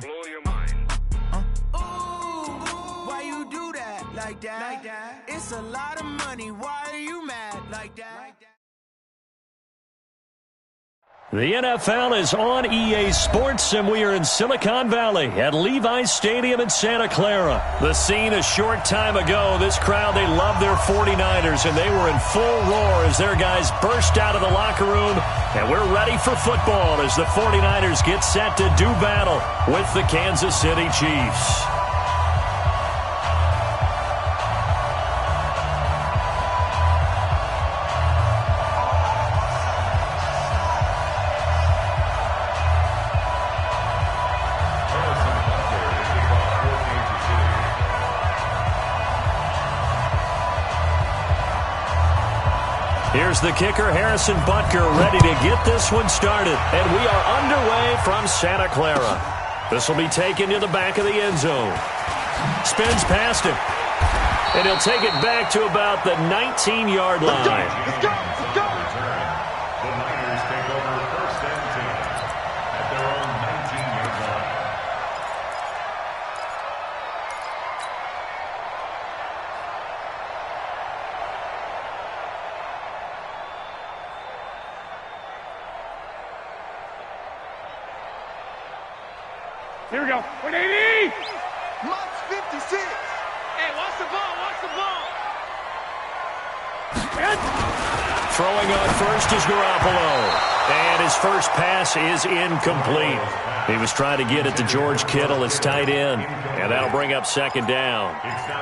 blow your mind. Ooh, why you do that like that? It's a lot of money. Why are you mad like that? The NFL is on EA Sports, and we are in Silicon Valley at Levi's Stadium in Santa Clara. The scene a short time ago, this crowd, they love their 49ers, and they were in full roar as their guys burst out of the locker room, and we're ready for football as the 49ers get set to do battle with the Kansas City Chiefs. Here's the kicker, Harrison Butker, ready to get this one started. And we are underway from Santa Clara. This will be taken to the back of the end zone. Spins past him. And he'll take it back to about the 19-yard line. Let's go! The Niners take over first and 10 at their own 19-yard line. Here we go. 180! March 56. Hey, watch the ball, watch the ball. Throwing on first is Garoppolo. And his first pass is incomplete. He was trying to get it to George Kittle, his tight end. And that'll bring up second down.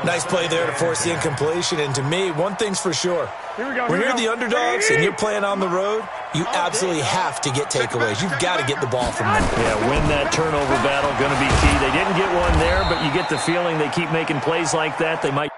Nice play there to force the incompletion. And to me, one thing's for sure. When you're the underdogs and you're playing on the road, you absolutely have to get takeaways. You've got to get the ball from them. Yeah, win that turnover battle, going to be key. They didn't get one there, but you get the feeling they keep making plays like that. They might.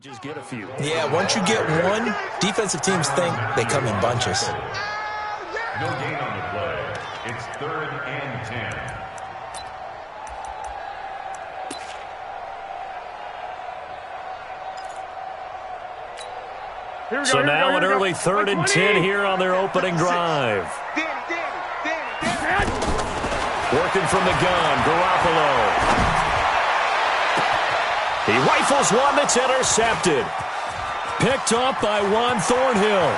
Just get a few. Yeah, once you get one, defensive teams think they come in bunches. No gain on the play. It's 3rd and 10. So now an early 3rd and 10 here on their opening drive. Working from the gun, Garoppolo. He rifles one that's intercepted. Picked off by Juan Thornhill.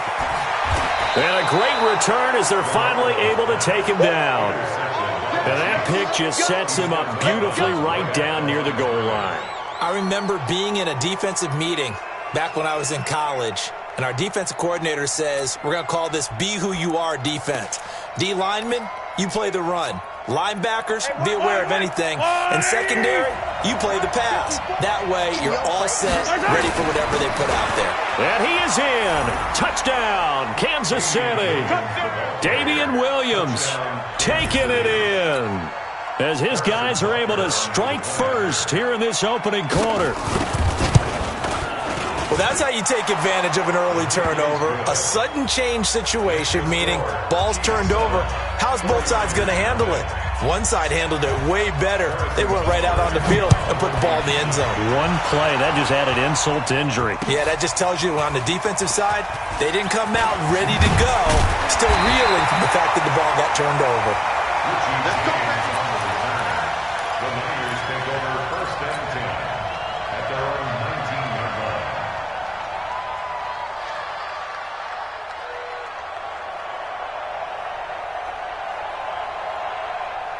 And a great return as they're finally able to take him down. And that pick just sets him up beautifully right down near the goal line. I remember being in a defensive meeting back when I was in college, and our defensive coordinator says, we're going to call this Be Who You Are defense. D linemen, you play the run. Linebackers, be aware of anything. And secondary, you play the pass. That way, you're all set, ready for whatever they put out there. And he is in. Touchdown, Kansas City. Damian Williams taking it in as his guys are able to strike first here in this opening quarter. Well, that's how you take advantage of an early turnover. A sudden change situation, meaning ball's turned over. How's both sides going to handle it? One side handled it way better. They went right out on the field and put the ball in the end zone. One play, that just added insult to injury. Yeah, that just tells you on the defensive side, they didn't come out ready to go, still reeling from the fact that the ball got turned over. Let's go. The Niners take over first and 10 at their own 19-yard line.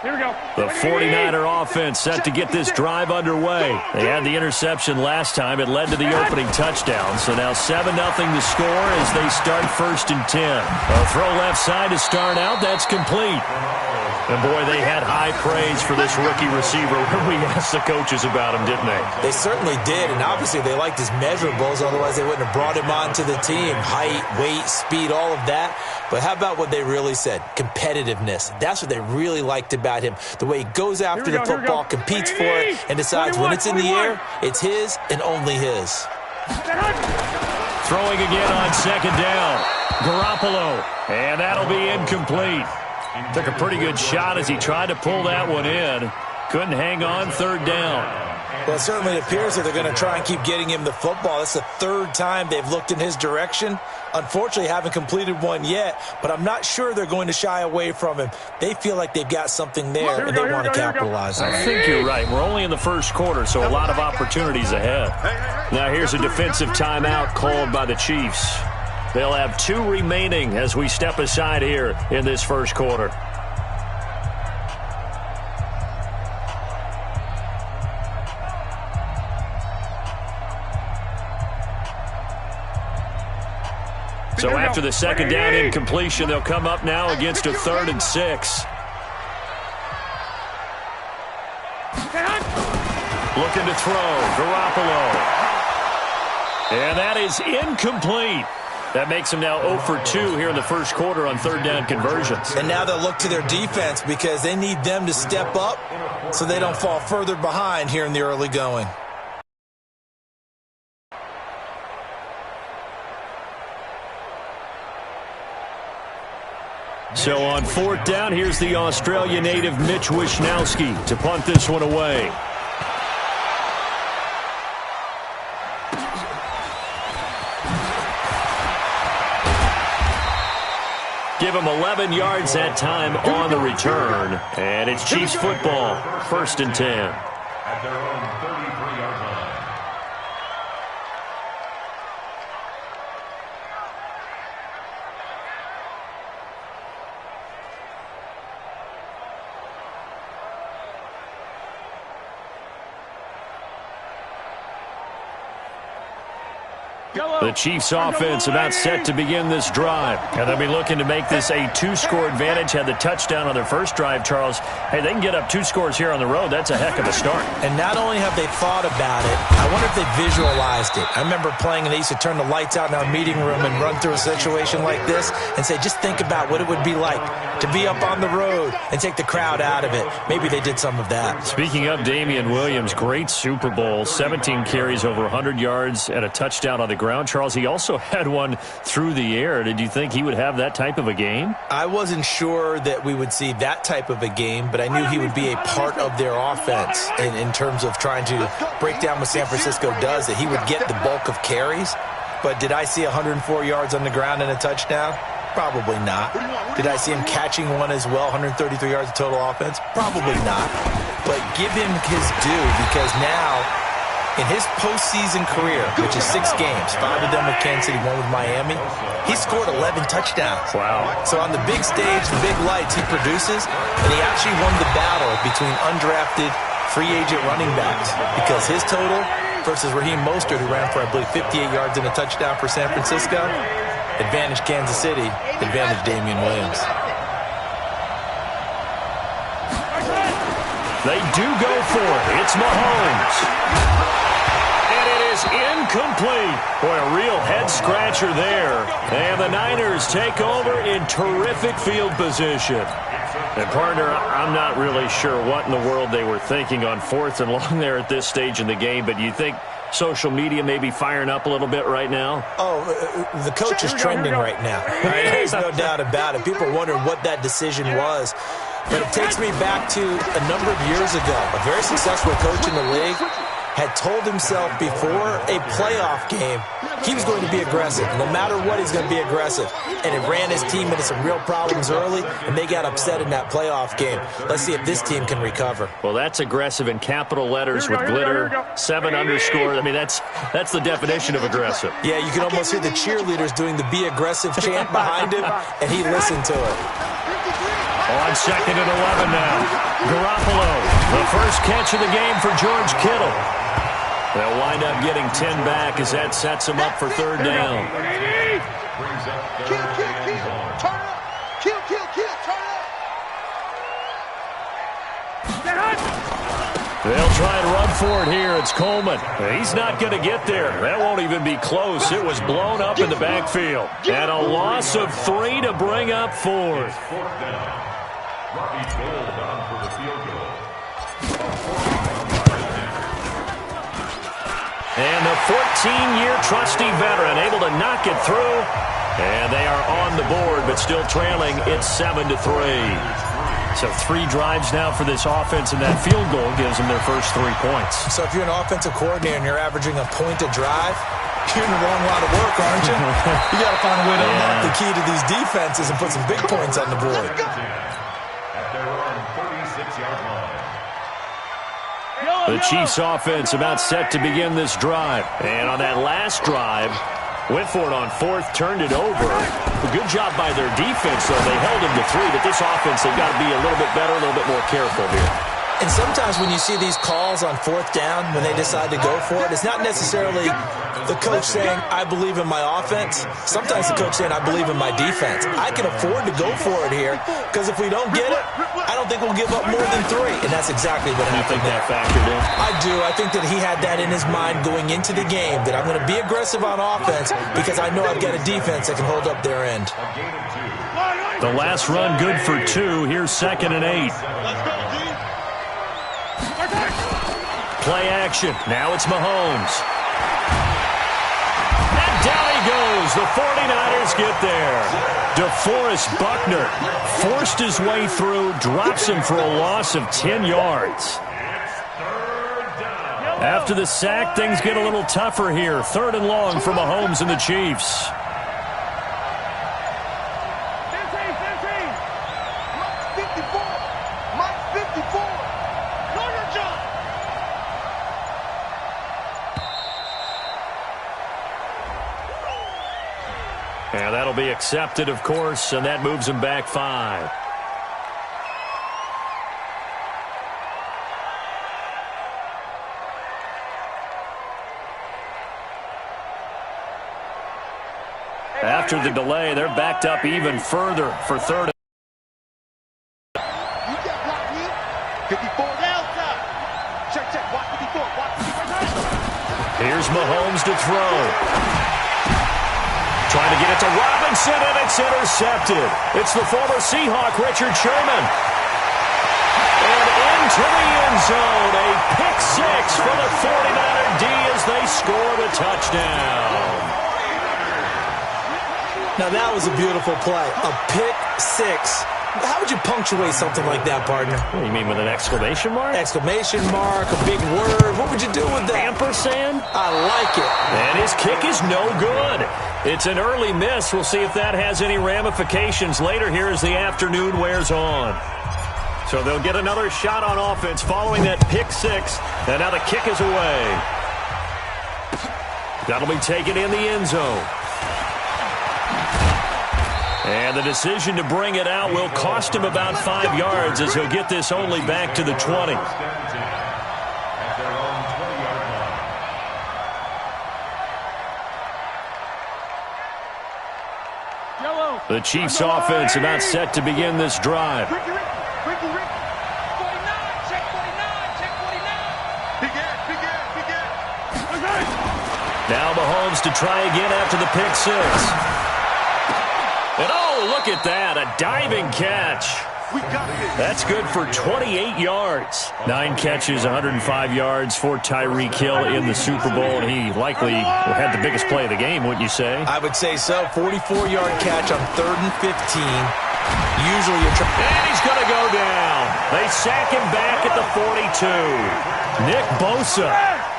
Here we go. The 49er offense set to get this drive underway. They had the interception last time. It led to the opening touchdown. So now 7-0 the score as they start first and 10. A throw left side to start out. That's complete. And, boy, they had high praise for this rookie receiver when we asked the coaches about him, didn't they? They certainly did, and obviously they liked his measurables. Otherwise, they wouldn't have brought him onto the team. Height, weight, speed, all of that. But how about what they really said? Competitiveness. That's what they really liked about him. The way he goes after the football, competes for it, and decides when it's in the air, it's his and only his. Throwing again on second down. Garoppolo. And that'll be incomplete. Took a pretty good shot as he tried to pull that one in. Couldn't hang on third down. Well, it certainly appears that they're going to try and keep getting him the football. That's the third time they've looked in his direction. Unfortunately, haven't completed one yet, but I'm not sure they're going to shy away from him. They feel like they've got something there, and they want to capitalize on it. I think you're right. We're only in the first quarter, so a lot of opportunities ahead. Now here's a defensive timeout called by the Chiefs. They'll have 2 remaining as we step aside here in this first quarter. So after the second down incompletion, they'll come up now against a 3rd and 6. Looking to throw, Garoppolo. And that is incomplete. That makes them now 0 for 2 here in the first quarter on third down conversions. And now they'll look to their defense because they need them to step up so they don't fall further behind here in the early going. So on 4th down, here's the Australia native Mitch Wishnowsky to punt this one away. Give him 11 yards that time on the return. And it's Chiefs football, 1st and 10. At their own 33-yard line. The Chiefs offense about set to begin this drive. And they'll be looking to make this a 2-score advantage. Had the touchdown on their first drive, Charles. Hey, they can get up 2 scores here on the road. That's a heck of a start. And not only have they thought about it, I wonder if they visualized it. I remember playing and they used to turn the lights out in our meeting room and run through a situation like this and say, just think about what it would be like to be up on the road and take the crowd out of it. Maybe they did some of that. Speaking of Damian Williams, great Super Bowl. 17 carries, over 100 yards, and a touchdown on the ground. Charles, he also had one through the air. Did you think he would have that type of a game? I wasn't sure that we would see that type of a game, but I knew he would be a part of their offense in terms of trying to break down what San Francisco does, that he would get the bulk of carries. But did I see 104 yards on the ground and a touchdown? Probably not. Did I see him catching one as well, 133 yards of total offense? Probably not. But give him his due, because now in his postseason career, which is 6 games, 5 of them with Kansas City, 1 with Miami, he scored 11 touchdowns. Wow. So on the big stage, the big lights, he produces, and he actually won the battle between undrafted free agent running backs, because his total versus Raheem Mostert, who ran for, I believe, 58 yards and a touchdown for San Francisco, advantage Kansas City, advantage Damian Williams. They do go for it. It's Mahomes. And it is incomplete. Boy, a real head-scratcher there. And the Niners take over in terrific field position. And, partner, I'm not really sure what in the world they were thinking on 4th and long there at this stage in the game, but you think social media may be firing up a little bit right now? Oh, the coach is trending right now. Right? There's no doubt about it. People are wondering what that decision was. But it takes me back to a number of years ago. A very successful coach in the league had told himself before a playoff game he was going to be aggressive. No matter what, he's going to be aggressive. And it ran his team into some real problems early, and they got upset in that playoff game. Let's see if this team can recover. Well, that's aggressive in capital letters with glitter, 7 underscore. I mean, that's the definition of aggressive. Yeah, you can almost hear the cheerleaders doing the be aggressive chant behind him, and he listened to it. On 2nd and 11 now. Garoppolo, the first catch of the game for George Kittle. They'll wind up getting 10 back as that sets him up for 3rd down. Kill, turn up. Kill, turn up. They'll try and run for it here. It's Coleman. He's not going to get there. That won't even be close. It was blown up in the backfield. And a loss of 3 to bring up 4th. And the 14-year trusty veteran able to knock it through. And they are on the board, but still trailing. It's 7-3. So 3 drives now for this offense, and that field goal gives them their first 3 points. So if you're an offensive coordinator and you're averaging a point a drive, you're in the wrong line of work, aren't you? You got to find a way to unlock the key to these defenses and put some big points on the board. At their own 36-yard line. The Chiefs offense about set to begin this drive. And on that last drive, went for it on 4th, turned it over. A good job by their defense, though. They held them to 3, but this offense, they've got to be a little bit better, a little bit more careful here. And sometimes when you see these calls on 4th down, when they decide to go for it, it's not necessarily the coach saying, I believe in my offense. Sometimes the coach saying, I believe in my defense. I can afford to go for it here, because if we don't get it, I don't think we'll give up more than 3. And that's exactly what happened there. You think that factored in? I do. I think that he had that in his mind going into the game, that I'm going to be aggressive on offense because I know I've got a defense that can hold up their end. The last run good for 2. Here's 2nd and 8. Play action. Now it's Mahomes. And down he goes. The 49ers get there. DeForest Buckner forced his way through, drops him for a loss of 10 yards. After the sack, things get a little tougher here. 3rd and long for Mahomes and the Chiefs. And that'll be accepted, of course, and that moves him back 5. After the delay, they're backed up even further for 3rd. Here's Mahomes to throw. Trying to get it to Robinson, and it's intercepted. It's the former Seahawk, Richard Sherman. And into the end zone, a pick 6 for the 49er D as they score the touchdown. Now that was a beautiful play. A pick 6. How would you punctuate something like that, partner? What do you mean, with an exclamation mark? Exclamation mark, a big word. What would you do with that? Ampersand? I like it. And his kick is no good. It's an early miss. We'll see if that has any ramifications later here as the afternoon wears on. So they'll get another shot on offense following that pick 6. And now the kick is away. That'll be taken in the end zone. And the decision to bring it out will cost him about 5 yards as he'll get this only back to the 20. The Chiefs offense about set to begin this drive. Now Mahomes to try again after the pick six. And oh, look at that, a diving catch. That's good for 28 yards. 9 catches, 105 yards for Tyreek Hill in the Super Bowl, and he likely had the biggest play of the game, wouldn't you say? I would say so. 44-yard catch on 3rd and 15. Usually you're trying. And he's going to go down. They sack him back at the 42. Nick Bosa,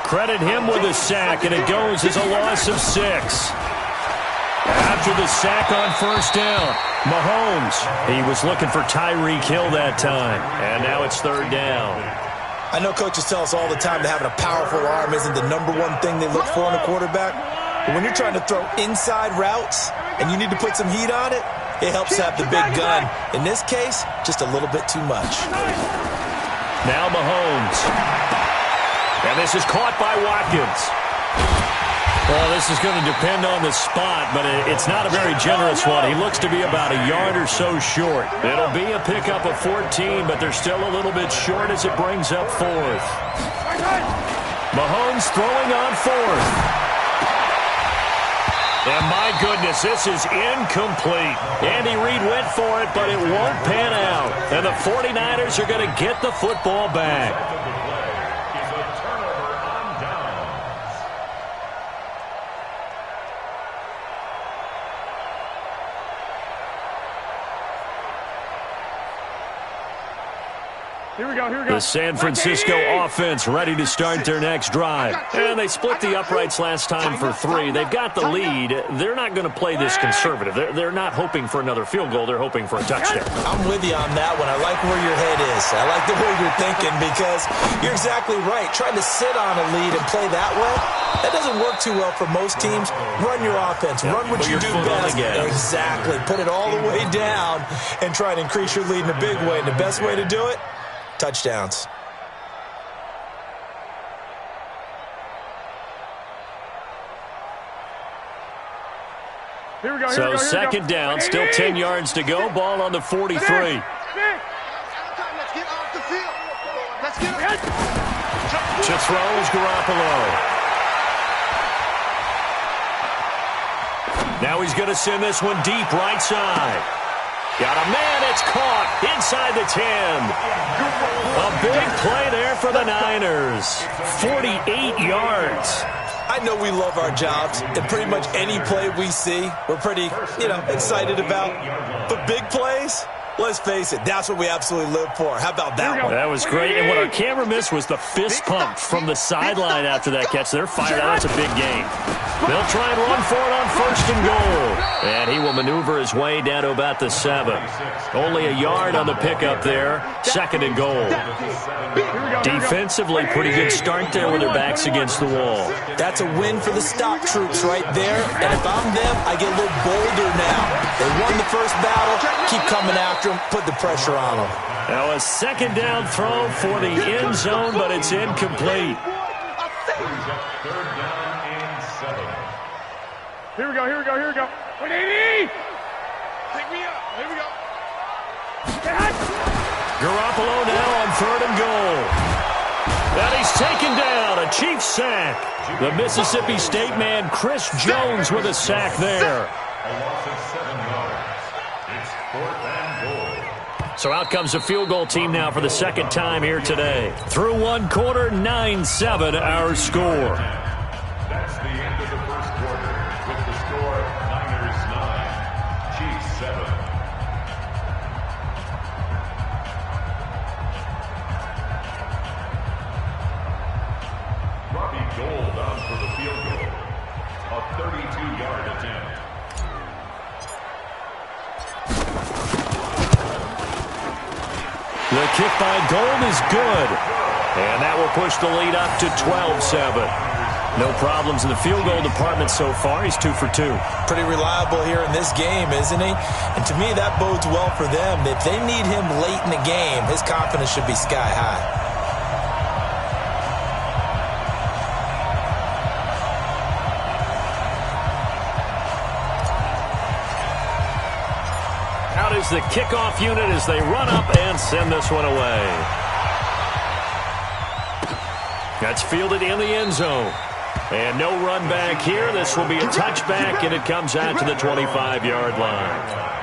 credit him with a sack, and it goes as a loss of 6. After the sack on first down, Mahomes, he was looking for Tyreek Hill that time, and now it's 3rd down. I know coaches tell us all the time that having a powerful arm isn't the #1 thing they look for in a quarterback, but when you're trying to throw inside routes and you need to put some heat on it, it helps to have the big gun. In this case, just a little bit too much. Now Mahomes. And this is caught by Watkins. Well, this is going to depend on the spot, but it's not a very generous one. He looks to be about a yard or so short. It'll be a pickup of 14, but they're still a little bit short as it brings up 4th. Mahomes throwing on 4th. And my goodness, this is incomplete. Andy Reid went for it, but it won't pan out. And the 49ers are going to get the football back. The San Francisco offense ready to start their next drive. And they split the uprights last time for 3. They've got the lead. They're not going to play this conservative. They're not hoping for another field goal. They're hoping for a touchdown. I'm with you on that one. I like where your head is. I like the way you're thinking because you're exactly right. Trying to sit on a lead and play that way, that doesn't work too well for most teams. Run your offense. Run what you do best. Exactly. Put it all the way down and try to increase your lead in a big way. And the best way to do it, touchdowns. So second down, still 10 yards to go. Ball on the 43. Let's get off the field. Let's get up. To throw is Garoppolo. Now he's going to send this one deep right side. Got a man, it's caught inside the 10. A big play there for the Niners. 48 yards. I know we love our jobs, and pretty much any play we see, we're pretty, excited about. But big plays, let's face it, that's what we absolutely live for. How about that one? That was great, and what our camera missed was the fist pump from the sideline after that catch. They're fired out. That's a big game. They'll try and run for it on 1st and goal. And he will maneuver his way down to about the 7. Only a yard on the pickup there. 2nd and goal. Defensively, pretty good start there with their backs against the wall. That's a win for the stock troops right there. And if I'm them, I get a little bolder now. They won the first battle. Keep coming after them. Put the pressure on them. Now a 2nd down throw for the end zone, but it's incomplete. Here we go. Wait, AD! Pick me up. Here we go. Garoppolo now on 3rd and goal. And he's taken down. A Chiefs sack. The Mississippi State man, Chris Jones, with a sack there. A loss of 7 yards. It's 4th and goal. So out comes the field goal team now for the 2nd time here today. Through 1 quarter, 9-7 our score. That's the end of the first quarter with the score Niners 9, Chiefs 7. Robbie Gould on for the field goal. A 32-yard attempt. The kick by Gould is good. And that will push the lead up to 12-7. No problems in the field goal department so far. He's 2 for 2. Pretty reliable here in this game, isn't he? And to me, that bodes well for them. If they need him late in the game, his confidence should be sky high. Out is the kickoff unit as they run up and send this one away. That's fielded in the end zone. And no run back here. This will be a touchback, and it comes out to the 25-yard line.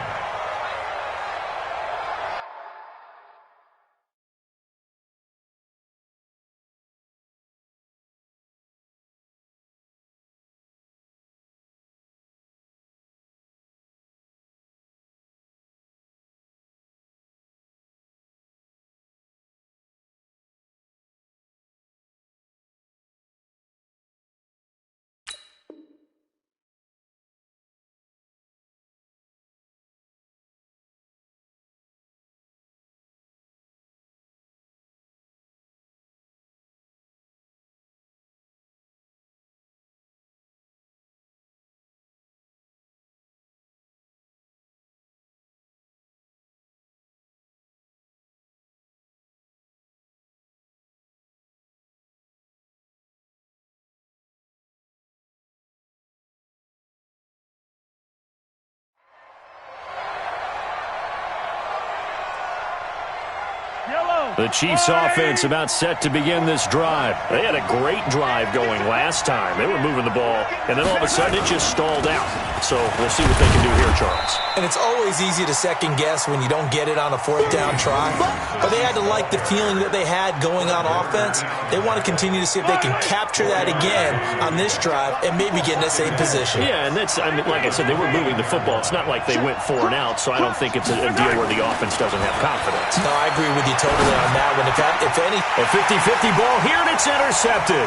The Chiefs offense about set to begin this drive. They had a great drive going last time. They were moving the ball, and then all of a sudden it just stalled out. So we'll see what they can do here, Charles. And it's always easy to second guess when you don't get it on a fourth down try. But they had to like the feeling that they had going on offense. They want to continue to see if they can capture that again on this drive and maybe get in the same position. Yeah, and that's, I mean, like I said, they were moving the football. It's not like they went 4 and out, so I don't think it's a deal where the offense doesn't have confidence. No, I agree with you totally on that one. If any, a 50-50 ball here, and it's intercepted.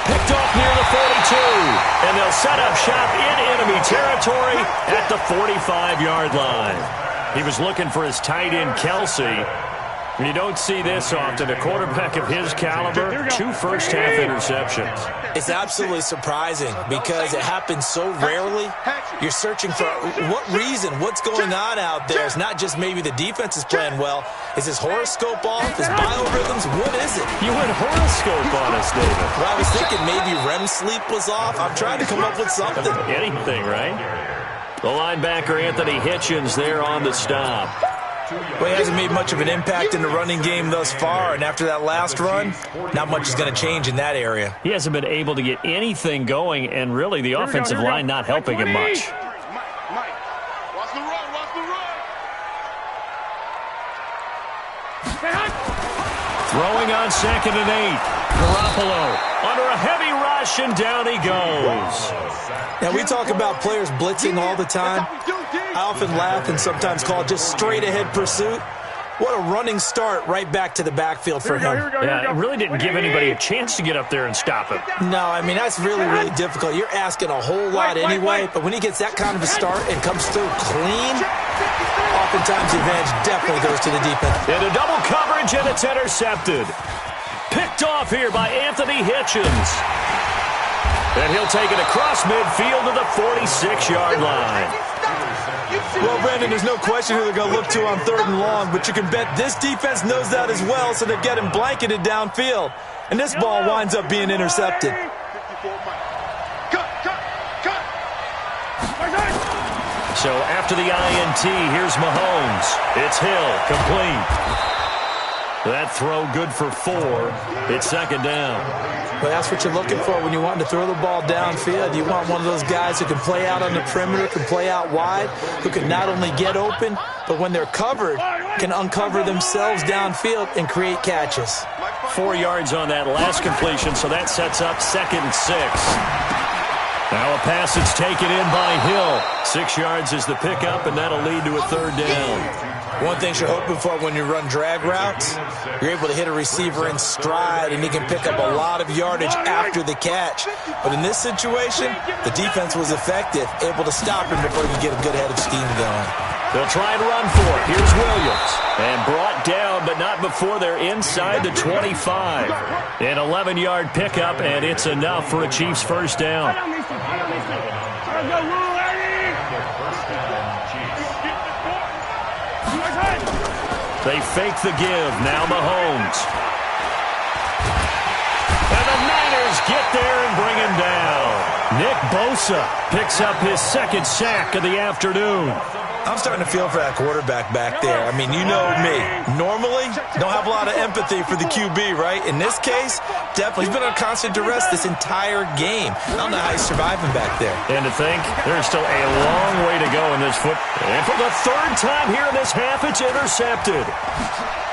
Picked off near the 42, and they'll set up shop in enemy territory at the 45-yard line. He was looking for his tight end, Kelsey. You don't see this often. A quarterback of his caliber, 2 first-half interceptions. It's absolutely surprising because it happens so rarely. You're searching for what reason, what's going on out there. It's not just maybe the defense is playing well. Is his horoscope off? His biorhythms? What is it? You went horoscope on us, David. Well, I was thinking maybe REM sleep was off. I'm trying to come up with something. Anything, right? The linebacker, Anthony Hitchens, there on the stop. Well, he hasn't made much of an impact in the running game thus far, and after that last run, not much is going to change in that area. He hasn't been able to get anything going, and really the offensive line not helping him much. Mike, watch the run, watch the run. Throwing on 2nd and 8. Garoppolo under a heavy rush, and down he goes. Now, we talk about players blitzing all the time. I often laugh and sometimes call it just straight-ahead pursuit. What a running start right back to the backfield for him. Yeah, it really didn't give anybody a chance to get up there and stop him. No, I mean, that's really, really difficult. You're asking a whole lot anyway, but when he gets that kind of a start and comes through clean, oftentimes the advantage definitely goes to the defense. Into double coverage, and it's intercepted. Picked off here by Anthony Hitchens. And he'll take it across midfield to the 46-yard line. Well, Brandon, there's no question who they're going to look to on 3rd and long, but you can bet this defense knows that as well, so they're getting blanketed downfield. And this ball winds up being intercepted. So after the INT, here's Mahomes. It's Hill, complete. That throw good for 4. It's 2nd down. Well, that's what you're looking for when you want to throw the ball downfield. You want one of those guys who can play out on the perimeter, can play out wide, who can not only get open, but when they're covered, can uncover themselves downfield and create catches. 4 yards on that last completion, so that sets up 2nd and 6. Now a pass that's taken in by Hill. 6 yards is the pickup, and that'll lead to a 3rd down. One thing you're hoping for when you run drag routes, you're able to hit a receiver in stride, and he can pick up a lot of yardage after the catch. But in this situation, the defense was effective, able to stop him before he could get a good head of steam going. They'll try and run for it. Here's Williams. And brought down, but not before they're inside the 25. An 11-yard pickup, and it's enough for a Chiefs first down. They fake the give. Now Mahomes. And the Niners get there and bring him down. Nick Bosa picks up his second sack of the afternoon. I'm starting to feel for that quarterback back there. I mean, you know me. Normally, don't have a lot of empathy for the QB, right? In this case, definitely. He's been on constant duress this entire game. I don't know how he's surviving back there. And to think, there's still a long way to go in this foot. And for the third time here in this half, it's intercepted.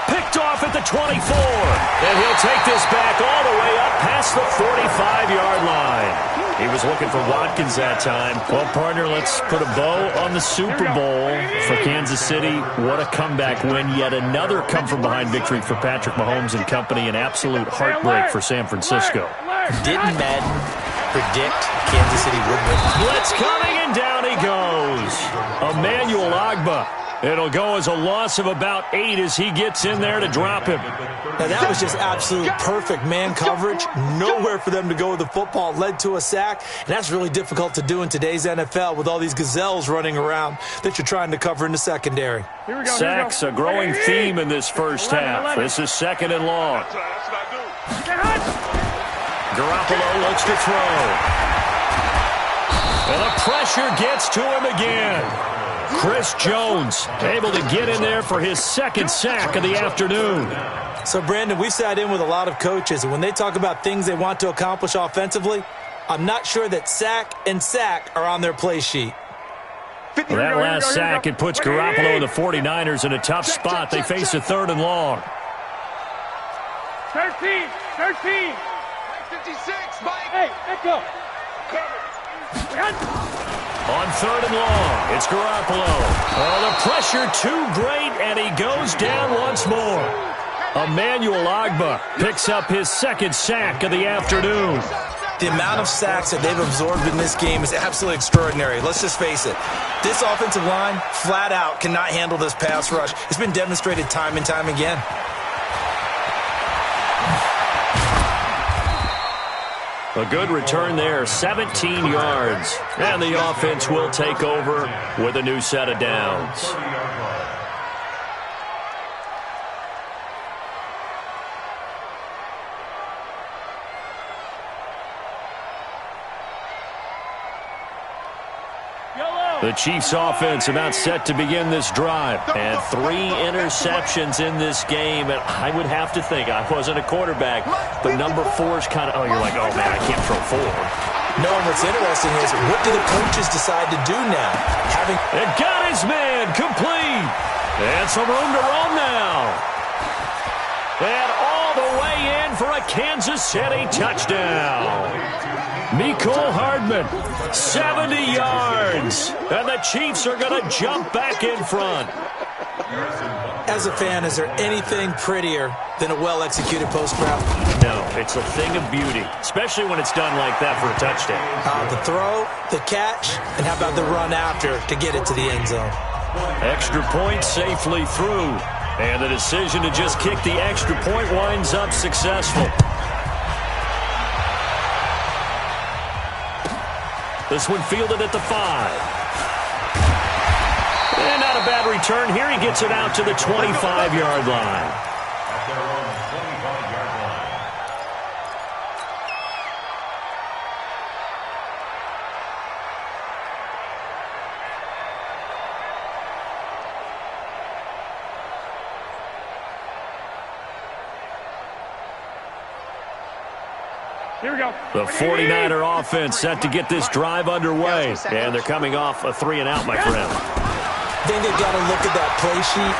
Picked off at the 24. And he'll take this back all the way up past the 45-yard line. He was looking for Watkins that time. Well, partner, let's put a bow on the Super Bowl for Kansas City. What a comeback win. Yet another come-from-behind victory for Patrick Mahomes and company. An absolute heartbreak for San Francisco. Didn't Madden predict Kansas City would win? Blitz coming, and down he goes. Emmanuel Ogbah. It'll go as a loss of about 8 as he gets in there to drop him. Now, that was just absolute perfect man coverage. Nowhere for them to go with the football. Led to a sack, and that's really difficult to do in today's NFL with all these gazelles running around that you're trying to cover in the secondary. Sacks, a growing theme in this first half. This is second and long. Garoppolo looks to throw. And the pressure gets to him again. Chris Jones able to get in there for his second sack of the afternoon. So, Brandon, we've sat in with a lot of coaches, and when they talk about things they want to accomplish offensively, I'm not sure that sack and sack are on their play sheet. Well, that last sack, it puts Garoppolo and the 49ers in a tough spot. They face a third and long. 13. 56, Mike. Hey, echo. On third and long, it's Garoppolo. Oh, the pressure too great, and he goes down once more. Emmanuel Ogbah picks up his second sack of the afternoon. The amount of sacks that they've absorbed in this game is absolutely extraordinary. Let's just face it. This offensive line, flat out, cannot handle this pass rush. It's been demonstrated time and time again. A good return there, 17 yards. And the offense will take over with a new set of downs. The Chiefs offense about set to begin this drive. And 3 interceptions in this game. And I would have to think, I wasn't a quarterback, but number 4 is kind of, you're like, oh, man, I can't throw 4. No, and what's interesting is, what do the coaches decide to do now? And got his man complete. And some room to roam now. And all the way in for a Kansas City touchdown. Mecole Hardman, 70 yards. And the Chiefs are going to jump back in front. As a fan, is there anything prettier than a well-executed post-route? No, it's a thing of beauty, especially when it's done like that for a touchdown. The throw, the catch, and how about the run after to get it to the end zone? Extra point safely through. And the decision to just kick the extra point winds up successful. This one fielded at the 5. And not a bad return here. He gets it out to the 25-yard line. At their own 25-yard line. Here we go. The 49er offense set to get this drive underway. And they're coming off a 3-and-out, my friend. I think they've got to look at that play sheet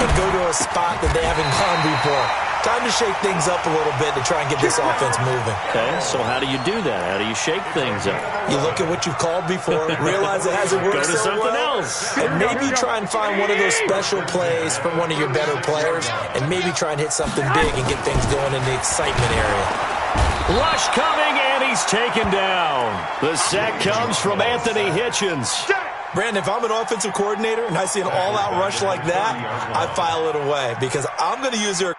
and go to a spot that they haven't gone before. Time to shake things up a little bit to try and get this offense moving. Okay, so how do you do that? How do you shake things up? You look at what you've called before, realize it hasn't worked Go to so something well, else. and maybe try and find one of those special plays from one of your better players, and maybe try and hit something big and get things going in the excitement area. Rush coming, and he's taken down. The sack comes from Anthony Hitchens. Brandon, if I'm an offensive coordinator and I see an all-out rush like that, I file it away because I'm going to use their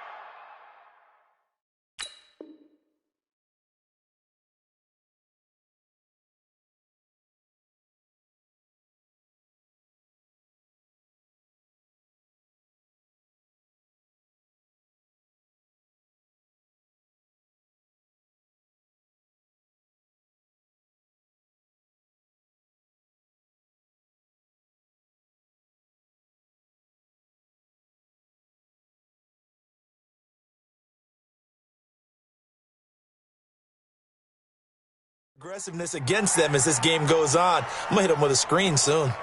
aggressiveness against them as this game goes on. I'm going to hit them with a screen soon.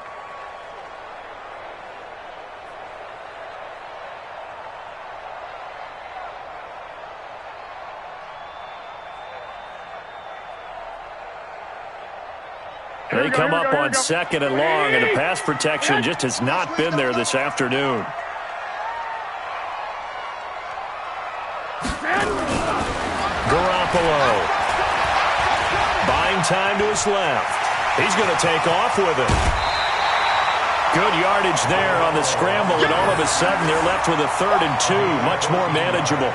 They come up on second and long, and the pass protection just has not been there this afternoon. Garoppolo. Buying time to his left. He's going to take off with it. Good yardage there on the scramble, and all of a sudden they're left with a 3rd and 2, much more manageable.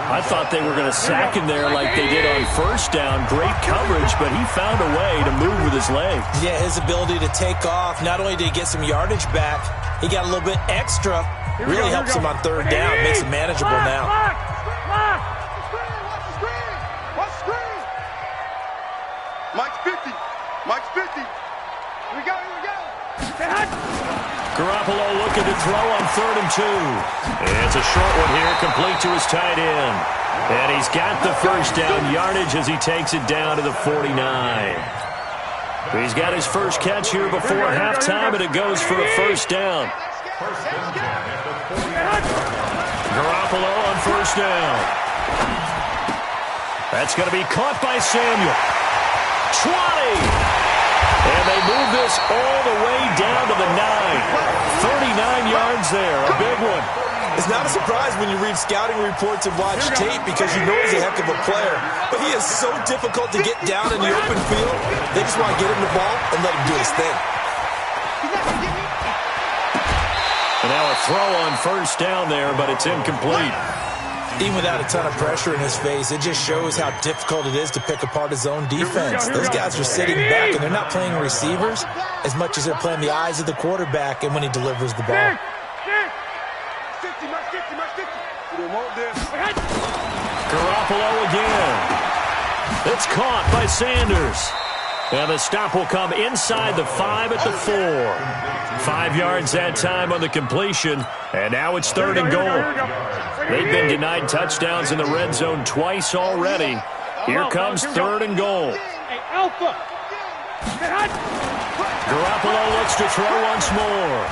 I thought they were going to sack him there like they did on first down. Great coverage, but he found a way to move with his legs. Yeah, his ability to take off, not only did he get some yardage back, he got a little bit extra. Really helps him on 3rd down, makes it manageable now. Mike's 50. Mike's 50. Here we go. Garoppolo looking to throw on 3rd and 2. It's a short one here, complete to his tight end. And he's got the first down yardage as he takes it down to the 49. He's got his first catch here before halftime, and it goes for a first down. Garoppolo on first down. That's going to be caught by Samuel. 20! And they move this all the way down to the 9. 39 yards there, a big one. It's not a surprise when you read scouting reports and watch tape because you know he's a heck of a player. But he is so difficult to get down in the open field. They just want to get him the ball and let him do his thing. And now a throw on first down there, but it's incomplete. Even without a ton of pressure in his face, it just shows how difficult it is to pick apart his own defense. Those guys are sitting back, and they're not playing receivers as much as they're playing the eyes of the quarterback and when he delivers the ball. Garoppolo again. It's caught by Sanders. And the stop will come inside the 5 at the 4. 5 yards that time on the completion, and now it's 3rd and goal. They've been denied touchdowns in the red zone twice already. Here comes 3rd and goal. Garoppolo looks to throw once more.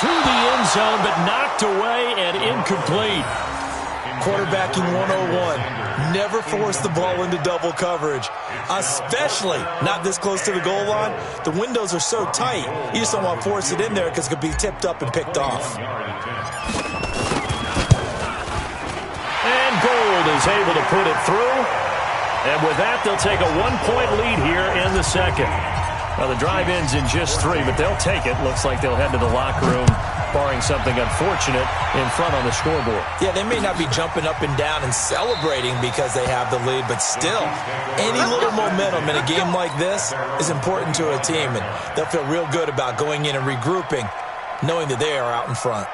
To the end zone, but knocked away and incomplete. Quarterbacking 101. Never force the ball into double coverage, especially not this close to the goal line. The windows are so tight, you just don't want to force it in there because it could be tipped up and picked off. And Gold is able to put it through. And with that, they'll take a 1-point lead here in the second. Well, the drive ends in just 3, but they'll take it. Looks like they'll head to the locker room, barring something unfortunate, in front on the scoreboard. Yeah, they may not be jumping up and down and celebrating because they have the lead, but still, any little momentum in a game like this is important to a team, and they'll feel real good about going in and regrouping, knowing that they are out in front.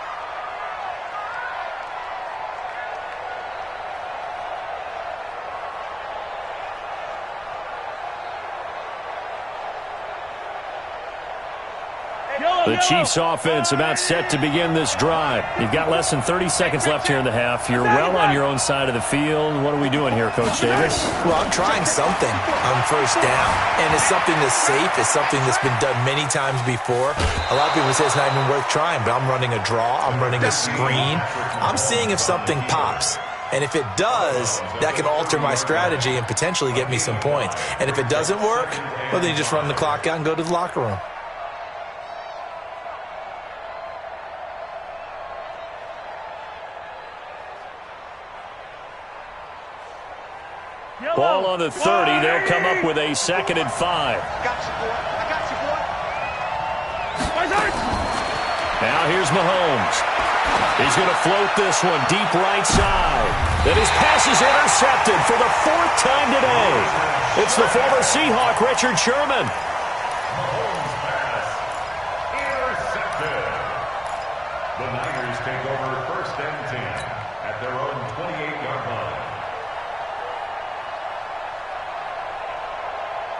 The Chiefs offense about set to begin this drive. You've got less than 30 seconds left here in the half. You're well on your own side of the field. What are we doing here, Coach Davis? Well, I'm trying something on first down, and it's something that's safe. It's something that's been done many times before. A lot of people say it's not even worth trying, but I'm running a draw. I'm running a screen. I'm seeing if something pops. And if it does, that can alter my strategy and potentially get me some points. And if it doesn't work, well, then you just run the clock out and go to the locker room. Ball on the 30. They'll come up with a 2nd and 5. I got you, boy. Now here's Mahomes. He's going to float this one deep right side. Then his pass is intercepted for the 4th time today. It's the former Seahawk, Richard Sherman. Mahomes pass intercepted. The Niners take over 1st and 10 at their own 28-yard line.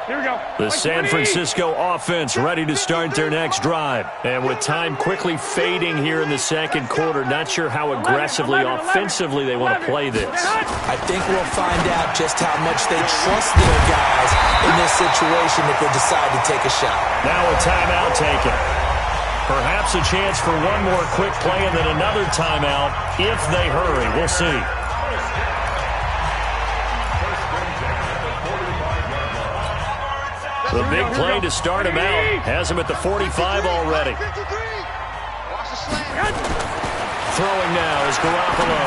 Here we go. The San Francisco offense ready to start their next drive. And with time quickly fading here in the second quarter, not sure how aggressively, offensively they want to play this. I think we'll find out just how much they trust their guys in this situation if they decide to take a shot. Now a timeout taken. Perhaps a chance for one more quick play and then another timeout if they hurry. We'll see. The big play to start him out has him at the 45 already. Throwing now is Garoppolo.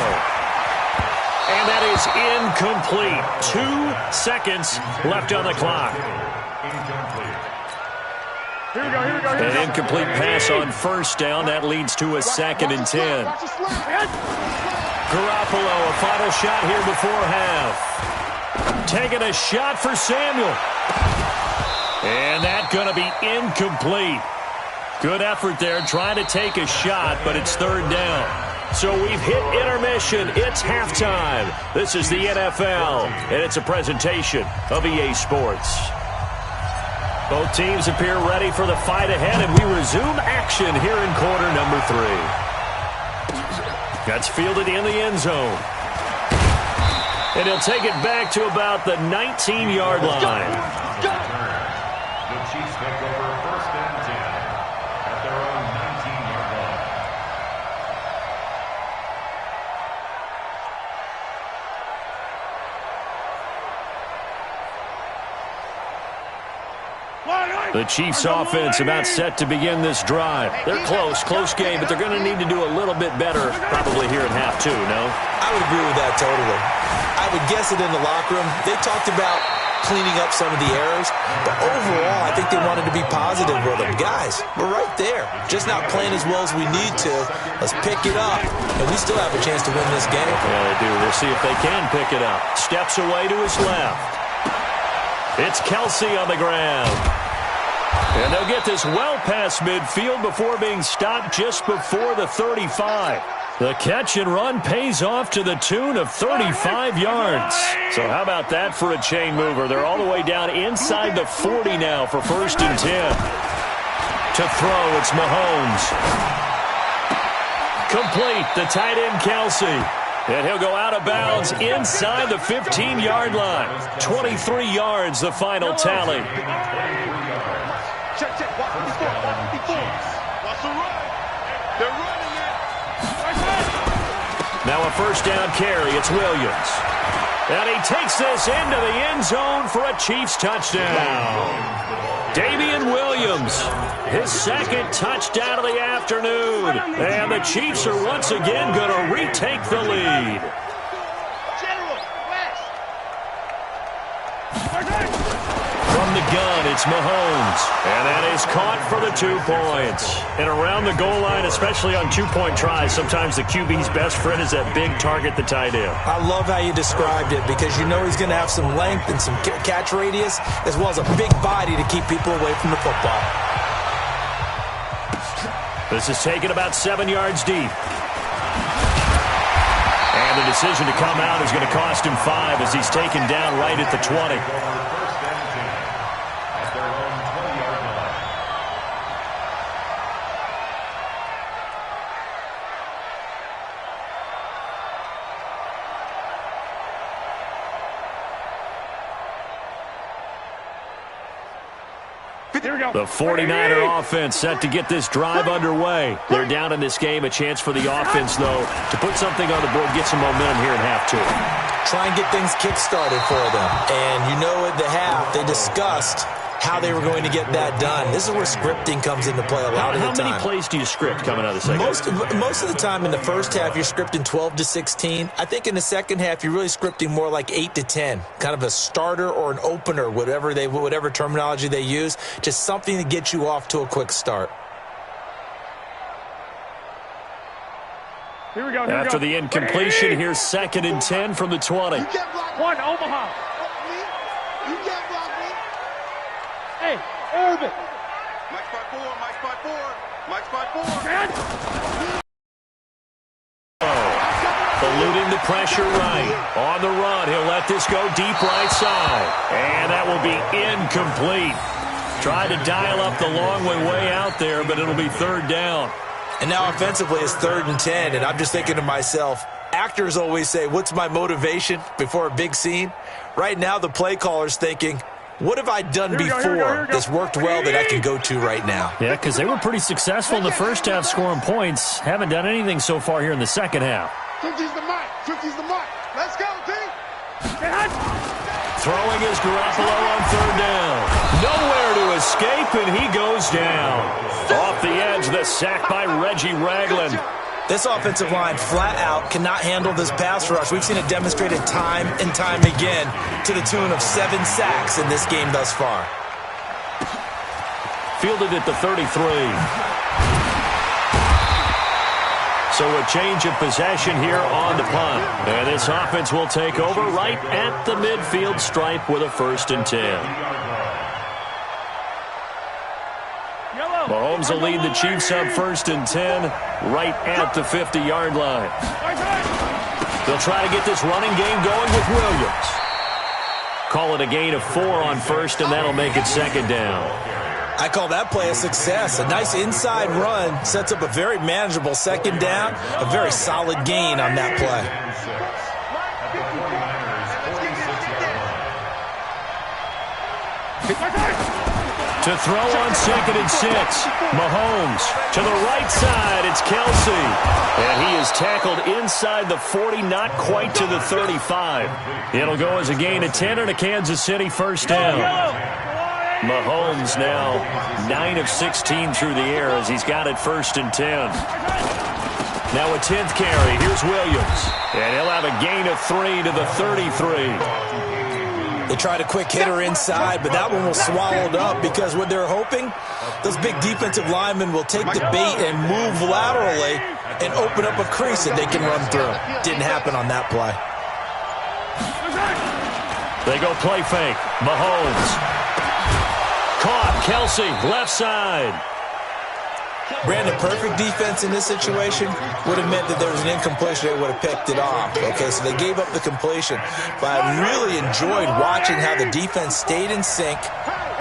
And that is incomplete. 2 seconds left on the clock. Here we go. An incomplete pass on first down. That leads to a 2nd and 10. Garoppolo, a final shot here before half. Taking a shot for Samuel. And that's going to be incomplete. Good effort there trying to take a shot, but it's 3rd down. So we've hit intermission. It's halftime. This is the NFL, and it's a presentation of EA Sports. Both teams appear ready for the fight ahead, and we resume action here in quarter number 3. That's fielded in the end zone. And he'll take it back to about the 19-yard line. The Chiefs take over 1st and 10 at their own 19-yard line. The Chiefs offense about set to begin this drive. They're close game, but they're going to need to do a little bit better probably here in half 2, no? I would agree with that totally. I would guess it in the locker room. They talked about cleaning up some of the errors, but overall, I think they wanted to be positive with them. Guys, we're right there. Just not playing as well as we need to. Let's pick it up, and we still have a chance to win this game. Yeah, they do. We'll see if they can pick it up. Steps away to his left. It's Kelsey on the ground. And they'll get this well past midfield before being stopped just before the 35. The catch and run pays off to the tune of 35 yards. So how about that for a chain mover? They're all the way down inside the 40 now for 1st and 10. To throw, it's Mahomes. Complete, the tight end Kelsey. And he'll go out of bounds inside the 15-yard line. 23 yards, the final tally. Check. Watch the Chiefs. Watch the run. They're running it. Now a 1st down carry. It's Williams. And he takes this into the end zone for a Chiefs touchdown. Damian Williams, his 2nd touchdown of the afternoon. And the Chiefs are once again going to retake the lead. From the gun, it's Mahomes. And that is caught for the 2 points. And around the goal line, especially on 2-point tries, sometimes the QB's best friend is that big target, the tight end. I love how you described it because you know he's going to have some length and some catch radius as well as a big body to keep people away from the football. This is taken about 7 yards deep. And the decision to come out is going to cost him 5 as he's taken down right at the 20. The 49er offense set to get this drive underway. They're down in this game. A chance for the offense, though, to put something on the board, get some momentum here in half 2. Try and get things kick-started for them. And you know at the half, they discussed how they were going to get that done. This is where scripting comes into play a lot of the time. How many plays do you script coming out of the second half? Most of the time in the first half, you're scripting 12 to 16. I think in the second half, you're really scripting more like 8 to 10. Kind of a starter or an opener, whatever terminology they use. Just something to get you off to a quick start. Here we go. After the incompletion, here's 2nd and 10 from the 20. One, Omaha. You can't block me. Hey, Irvin. Mike spot 4. Mike spot 4. Eluding the pressure right. On the run, he'll let this go deep right side. And that will be incomplete. Tried to dial up the long way out there, but it'll be third down. And now offensively it's 3rd and 10, and I'm just thinking to myself, actors always say, what's my motivation before a big scene? Right now the play caller's thinking, what have I done before that's worked well that I can go to right now? Yeah, because they were pretty successful in the first half scoring points. Haven't done anything so far here in the second half. 50's the mark. 50's the mark. Let's go, team. Throwing is Garoppolo on third down. Nowhere to escape, and he goes down. Off the edge, the sack by Reggie Ragland. This offensive line flat out cannot handle this pass rush. We've seen it demonstrated time and time again to the tune of 7 sacks in this game thus far. Fielded at the 33. So a change of possession here on the punt. And this offense will take over right at the midfield stripe with a 1st and 10. Mahomes will lead the Chiefs up 1st and 10 right at the 50-yard line. They'll try to get this running game going with Williams. Call it a gain of 4 on 1st, and that'll make it 2nd down. I call that play a success. A nice inside run sets up a very manageable 2nd down. A very solid gain on that play. To throw on 2nd and 6. Mahomes to the right side. It's Kelsey. And he is tackled inside the 40, not quite to the 35. It'll go as a gain of 10 and a Kansas City 1st down. Mahomes now 9 of 16 through the air as he's got it 1st and 10. Now a 10th carry. Here's Williams. And he'll have a gain of 3 to the 33. They tried a quick hitter inside, but that one was swallowed up because what they're hoping, those big defensive linemen will take the bait and move laterally and open up a crease that they can run through. Didn't happen on that play. They go play fake. Mahomes. Caught. Kelsey, left side. Brandon, perfect defense in this situation would have meant that there was an incompletion. They would have picked it off. Okay, so they gave up the completion. But I really enjoyed watching how the defense stayed in sync,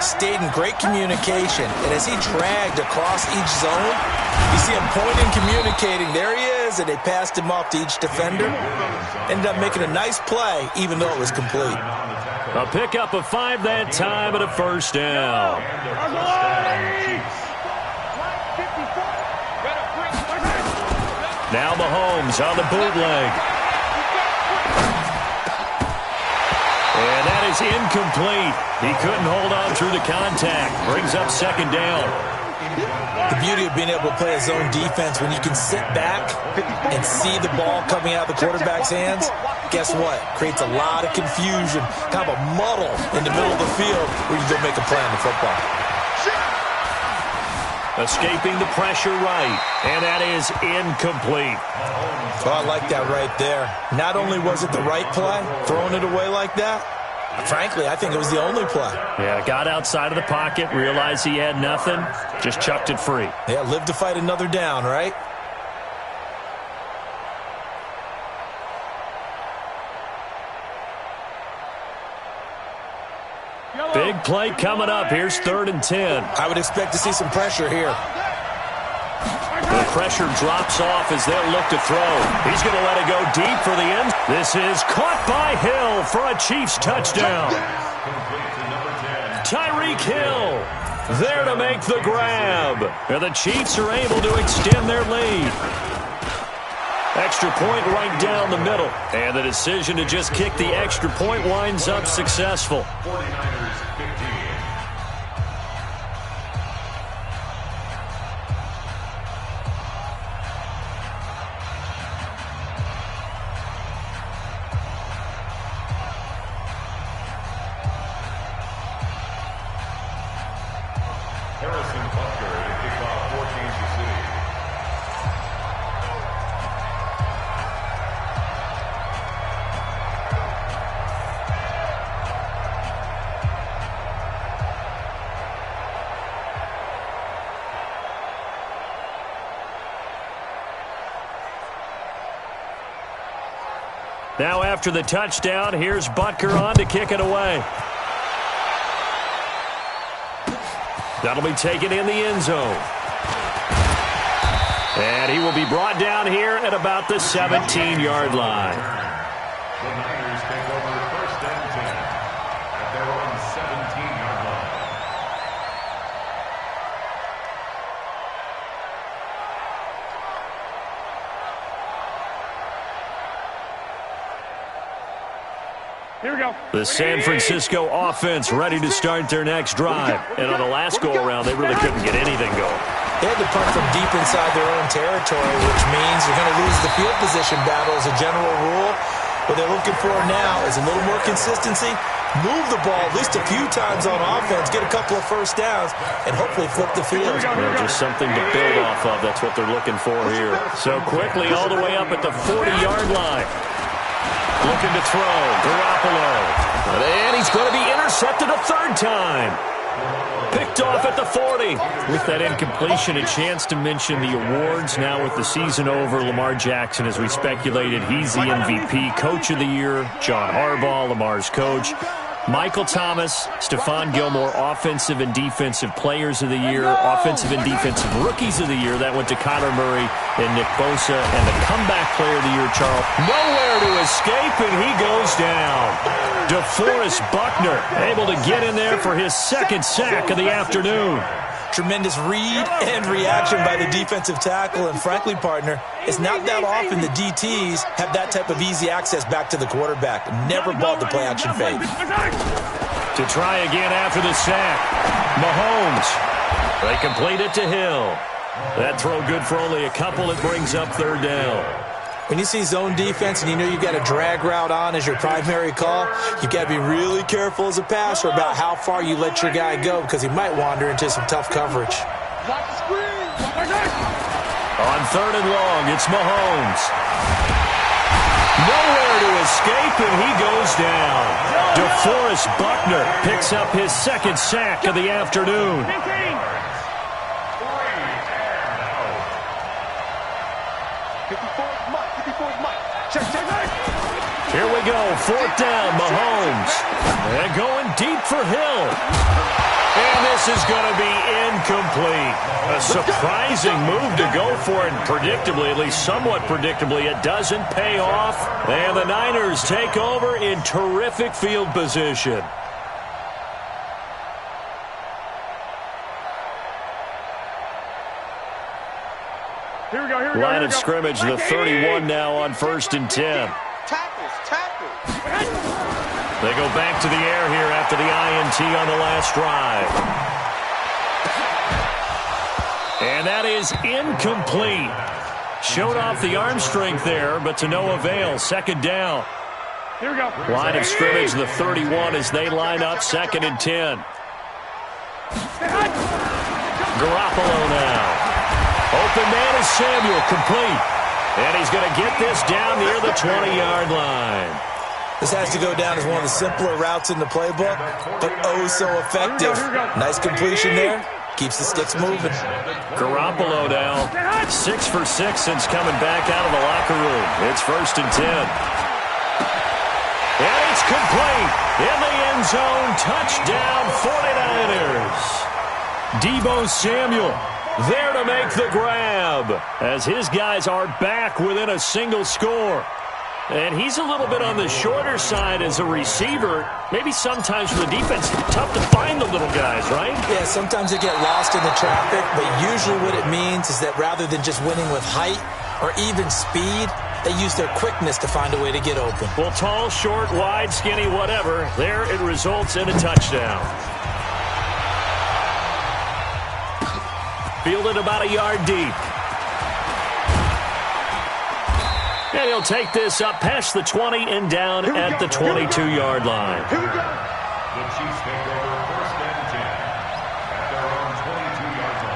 stayed in great communication. And as he dragged across each zone, you see him pointing, communicating. There he is, and they passed him off to each defender. Ended up making a nice play, even though it was complete. A pickup of 5 that time and a 1st down. Now Mahomes on the bootleg. And that is incomplete. He couldn't hold on through the contact. Brings up 2nd down. The beauty of being able to play a zone defense when you can sit back and see the ball coming out of the quarterback's hands, guess what? Creates a lot of confusion, kind of a muddle in the middle of the field where you go make a play on the football. Escaping the pressure right, and that is incomplete. Well, I like that right there. Not only was it the right play, throwing it away like that, frankly, I think it was the only play. Yeah, got outside of the pocket, realized he had nothing, just chucked it free. Yeah, live to fight another down, right? Big play coming up. Here's 3rd and 10. I would expect to see some pressure here. The pressure drops off as they'll look to throw. He's going to let it go deep for the end. This is caught by Hill for a Chiefs touchdown. Tyreek Hill there to make the grab. And the Chiefs are able to extend their lead. Extra point right down the middle. And the decision to just kick the extra point winds up successful. 49ers 15. Harrison Butker to kick off for Kansas City. Now after the touchdown, here's Butker on to kick it away. That'll be taken in the end zone. And he will be brought down here at about the 17-yard line. The Niners take over first and 10 at their own 17-yard line. Here we go. The San Francisco offense ready to start their next drive. And on the last go-around, they really couldn't get anything going. They had to punt from deep inside their own territory, which means they're going to lose the field position battle as a general rule. What they're looking for now is a little more consistency, move the ball at least a few times on offense, get a couple of first downs, and hopefully flip the field. Just something to build off of. That's what they're looking for here. So quickly all the way up at the 40-yard line. Looking to throw. Garoppolo. And he's going to be intercepted a third time. Picked off at the 40. With that incompletion, a chance to mention the awards. Now with the season over, Lamar Jackson, as we speculated, he's the MVP, Coach of the Year. John Harbaugh, Lamar's coach. Michael Thomas, Stephon Gilmore, Offensive and Defensive Players of the Year, Offensive and Defensive Rookies of the Year. That went to Kyler Murray and Nick Bosa. And the Comeback Player of the Year, Charles. Nowhere to escape, and he goes down. DeForest Buckner able to get in there for his second sack of the afternoon. Tremendous read and reaction by the defensive tackle. And frankly, partner, it's not that often the DTs have that type of easy access back to the quarterback. Never bought the play-action fade. To try again after the sack. Mahomes. They complete it to Hill. That throw good for only a couple. It brings up third down. When you see zone defense and you know you've got a drag route on as your primary call, you've got to be really careful as a passer about how far you let your guy go because he might wander into some tough coverage. On third and long, it's Mahomes. Nowhere to escape, and he goes down. DeForest Buckner picks up his second sack of the afternoon. Here we go, fourth down, Mahomes. And going deep for Hill. And this is going to be incomplete. A surprising move to go for it, and predictably, at least somewhat predictably, it doesn't pay off. And the Niners take over in terrific field position. Here we go. Line of scrimmage, the 31 now on first and 10. Tackles. They go back to the air here after the INT on the last drive. And that is incomplete. Showed off the arm strength there, but to no avail. Second down. Here we go. Line of scrimmage, the 31 as they line up second and 10. Garoppolo now. Open man is Samuel, complete. And he's going to get this down near the 20-yard line. This has to go down as one of the simpler routes in the playbook, but oh so effective. Nice completion there. Keeps the sticks moving. Garoppolo now, 6 for 6 since coming back out of the locker room. It's first and 10. And it's complete. In the end zone, touchdown 49ers. Deebo Samuel there to make the grab as his guys are back within a single score. And he's a little bit on the shorter side as a receiver. Maybe sometimes for the defense, tough to find the little guys, right? Yeah, sometimes they get lost in the traffic, but usually what it means is that rather than just winning with height or even speed, they use their quickness to find a way to get open. Well, tall, short, wide, skinny, whatever, there it results in a touchdown. Fielded about a yard deep. And he'll take this up past the 20 and down at the 22-yard line. Here we go. The Chiefs take over first and 10 at their own 22-yard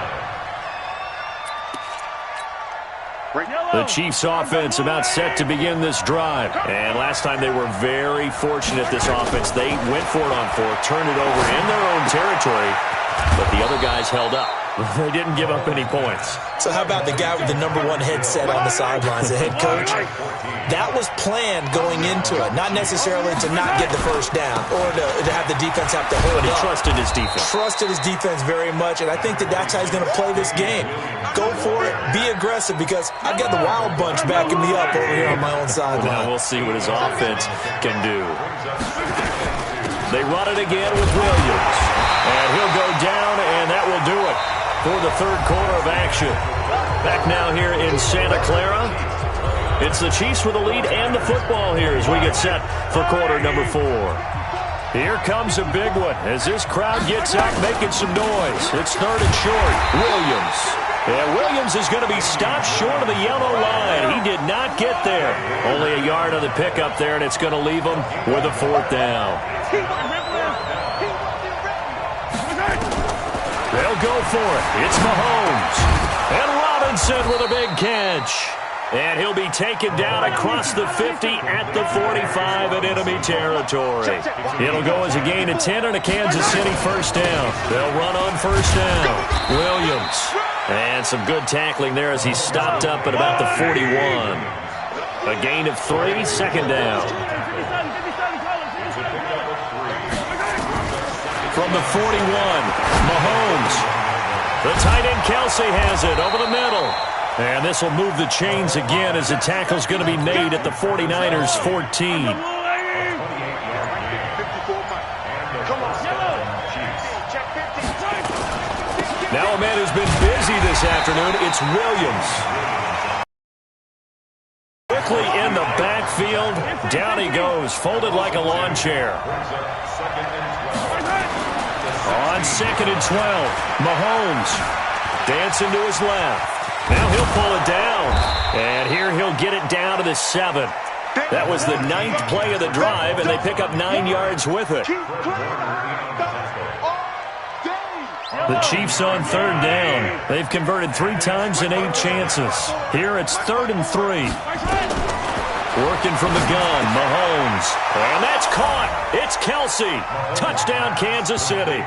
line. The Chiefs offense about set to begin this drive. And last time they were very fortunate, this offense. They went for it on fourth, turned it over in their own territory. but the other guys held up. They didn't give up any points. So how about the guy with the #1 headset on the sidelines, the head coach? That was planned going into it, not necessarily to not get the first down or to have the defense have to hold But he up. trusted his defense. Trusted his defense very much, and I think that's how he's going to play this game. Go for it. Be aggressive, because I've got the Wild Bunch backing me up over here on my own sideline. Now we'll see what his offense can do. They run it again with Williams. And he'll go down, and that will do it for the third quarter of action. Back now here in Santa Clara. It's the Chiefs with the lead and the football here as we get set for quarter number 4. Here comes a big one as this crowd gets out making some noise. It's third and short. Williams. And Williams is going to be stopped short of the yellow line. He did not get there. Only a yard on the pickup there, and it's going to leave him with a fourth down. They'll go for it. It's Mahomes. And Robinson with a big catch. And he'll be taken down across the 50 at the 45 in enemy territory. It'll go as a gain of 10 and a Kansas City first down. They'll run on first down. Williams. And some good tackling there as he stopped up at about the 41. A gain of 3, second down. From the 41, Mahomes. The tight end Kelsey has it over the middle. And this will move the chains again as the tackle's going to be made at the 49ers 14. Now a man who's been busy this afternoon, it's Williams. Quickly in the backfield, down he goes, folded like a lawn chair. On 2nd and 12, Mahomes dancing to his left. Now he'll pull it down, and here he'll get it down to the 7. That was the 9th play of the drive, and they pick up 9 yards with it. The Chiefs on third down. They've converted 3 times in 8 chances. Here it's 3rd and 3. Working from the gun, Mahomes. And that's caught. It's Kelsey. Touchdown, Kansas City.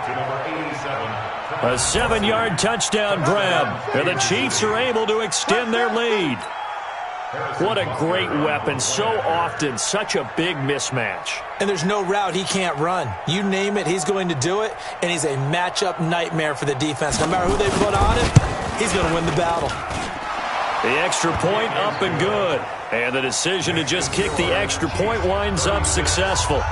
A 7-yard touchdown grab. And the Chiefs are able to extend their lead. What a great weapon. So often, such a big mismatch. And there's no route he can't run. You name it, he's going to do it. And he's a matchup nightmare for the defense. No matter who they put on him, he's going to win the battle. The extra point up and good. And the decision to just kick the extra point winds up successful.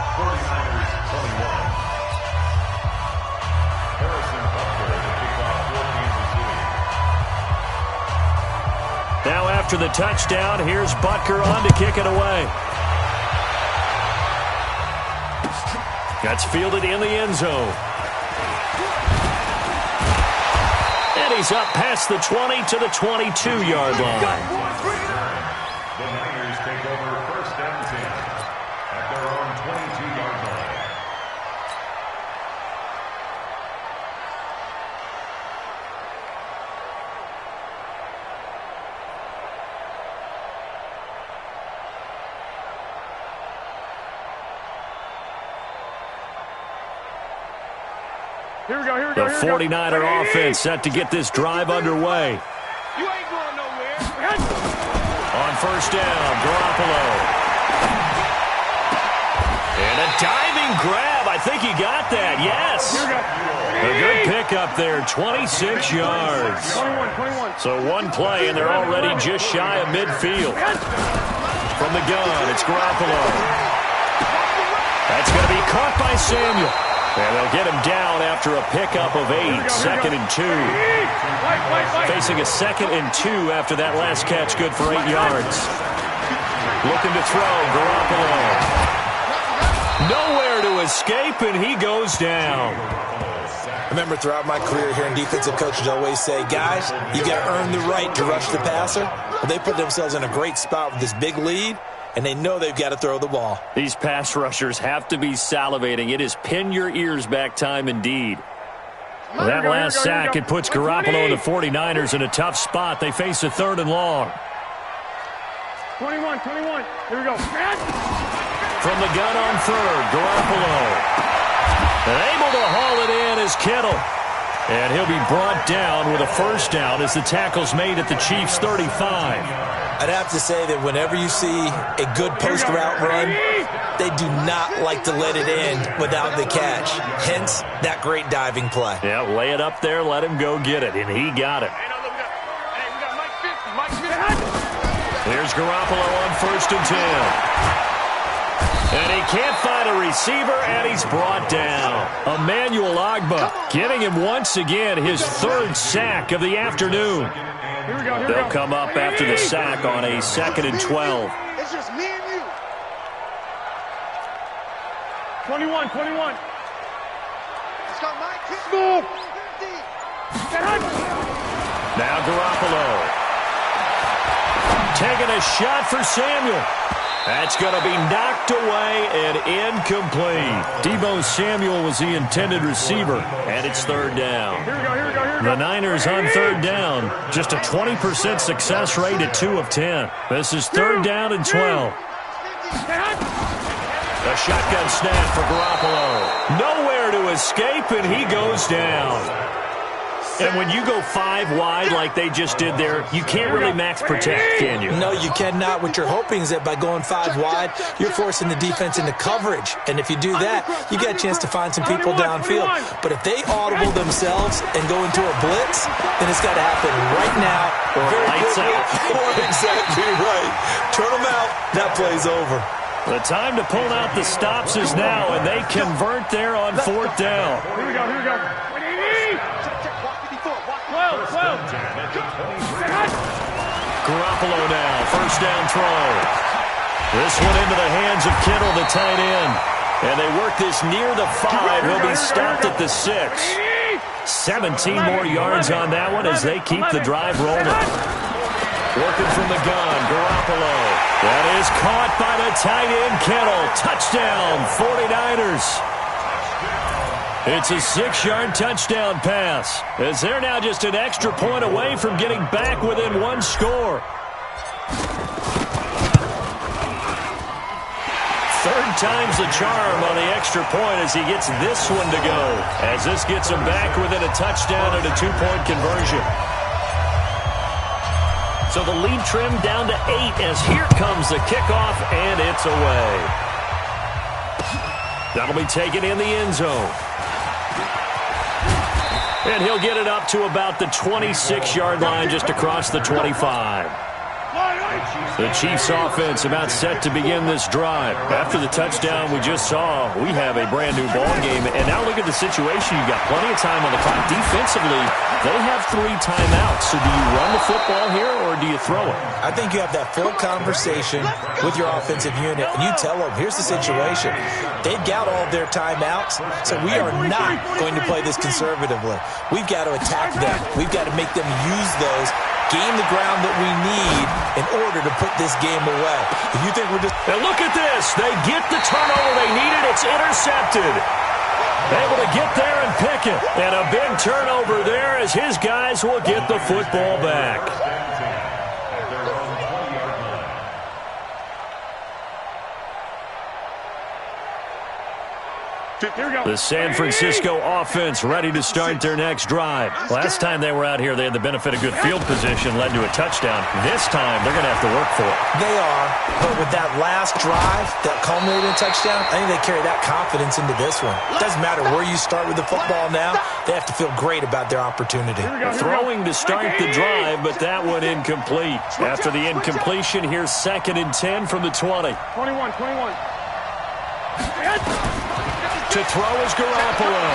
Now after the touchdown, here's Butker on to kick it away. That's fielded in the end zone. And he's up past the 20 to the 22-yard line. The Niners take over first and 10 at their own 22-yard line. Here we go, here we The go, here we go. 49er offense set to get this drive underway. You ain't going nowhere. On first down, Garoppolo. And a diving grab. I think he got that. Yes. Here we go. A good pickup there, 26 yards. 21. So one play, and they're already just shy of midfield. From the gun, it's Garoppolo. That's going to be caught by Samuel. And they'll get him down after a pickup of 8, 2nd and 2. Facing a 2nd and 2 after that last catch, good for 8 yards. Looking to throw, Garoppolo. Nowhere to escape, and he goes down. I remember throughout my career hearing defensive coaches always say, guys, you got to earn the right to rush the passer. Well, they put themselves in a great spot with this big lead, and they know they've got to throw the ball. These pass rushers have to be salivating. It is pin your ears back time indeed. That last sack, it puts Garoppolo and the 49ers in a tough spot. They face a 3rd and long. 21. Here we go. From the gun on 3rd, Garoppolo. And able to haul it in is Kittle. And he'll be brought down with a first down as the tackle's made at the Chiefs' 35. I'd have to say that whenever you see a good post route run, they do not like to let it end without the catch. Hence, that great diving play. Yeah, lay it up there, let him go get it, and he got it. Here's Garoppolo on 1st and 10. And he can't find a receiver, and he's brought down. Emmanuel Ogbah getting him once again his 3rd sack of the afternoon. They'll come up after the sack on a 2nd and 12. It's just me and you. 21. It's got my kick. Move. Now Garoppolo. Taking a shot for Samuel. That's going to be knocked away and incomplete. Deebo Samuel was the intended receiver, and it's 3rd down. Here we go. The Niners on 3rd down. Just a 20% success rate at 2 of 10. This is 3rd down and 12. A shotgun snap for Garoppolo. Nowhere to escape, and he goes down. And when you go 5 wide like they just did there, you can't really max protect, can you? No, you cannot. What you're hoping is that by going 5 wide, you're forcing the defense into coverage. And if you do that, you get a chance to find some people downfield. But if they audible themselves and go into a blitz, then it's got to happen right now. Or lights out. Or exactly right. Turn them out. That play's over. The time to pull out the stops is now, and they convert there on 4th down. Here we go. 12. Garoppolo now, 1st down throw. This one into the hands of Kittle, the tight end. And they work this near the 5. He'll be stopped at the 6. 17 more yards on that one as they keep the drive rolling. Working from the gun, Garoppolo. That is caught by the tight end, Kittle. Touchdown, 49ers. It's a 6-yard touchdown pass, as they're now just an extra point away from getting back within 1 score. 3rd time's the charm on the extra point as he gets this one to go, as this gets him back within a touchdown and a 2-point conversion. So the lead trimmed down to 8 as here comes the kickoff, and it's away. That'll be taken in the end zone. And he'll get it up to about the 26-yard line just across the 25. The Chiefs offense about set to begin this drive. After the touchdown we just saw, we have a brand new ball game. And now look at the situation. You've got plenty of time on the clock. Defensively, they have 3 timeouts. So do you run the football here or do you throw it? I think you have that full conversation with your offensive unit, and you tell them, here's the situation. They've got all their timeouts, so we are not going to play this conservatively. We've got to attack them. We've got to make them use those, gain the ground that we need in order to put this game away. If you think we're just... And look at this. They get the turnover they needed. It's intercepted. Able to get there and pick it. And a big turnover there as his guys will get the football back. The San Francisco offense ready to start their next drive. Last time they were out here, they had the benefit of good field position, led to a touchdown. This time, they're going to have to work for it. They are, but with that last drive that culminated in a touchdown, I think they carry that confidence into this one. It doesn't matter where you start with the football now. They have to feel great about their opportunity. Throwing to start the drive, but that one incomplete. After the incompletion, here's 2nd and 10 from the 20. 21. To throw is Garoppolo.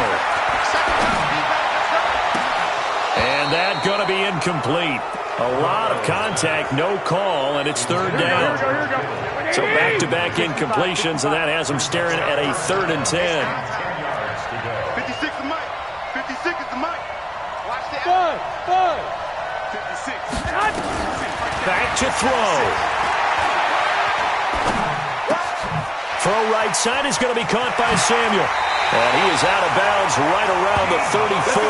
And that going to be incomplete. A lot of contact, no call, and it's 3rd down. So back-to-back incompletions, and that has them staring at a 3rd and 10. 56 is Mike. 56 is the Mike. Watch the 56. Back to throw. Throw right side is going to be caught by Samuel. And he is out of bounds right around the 34.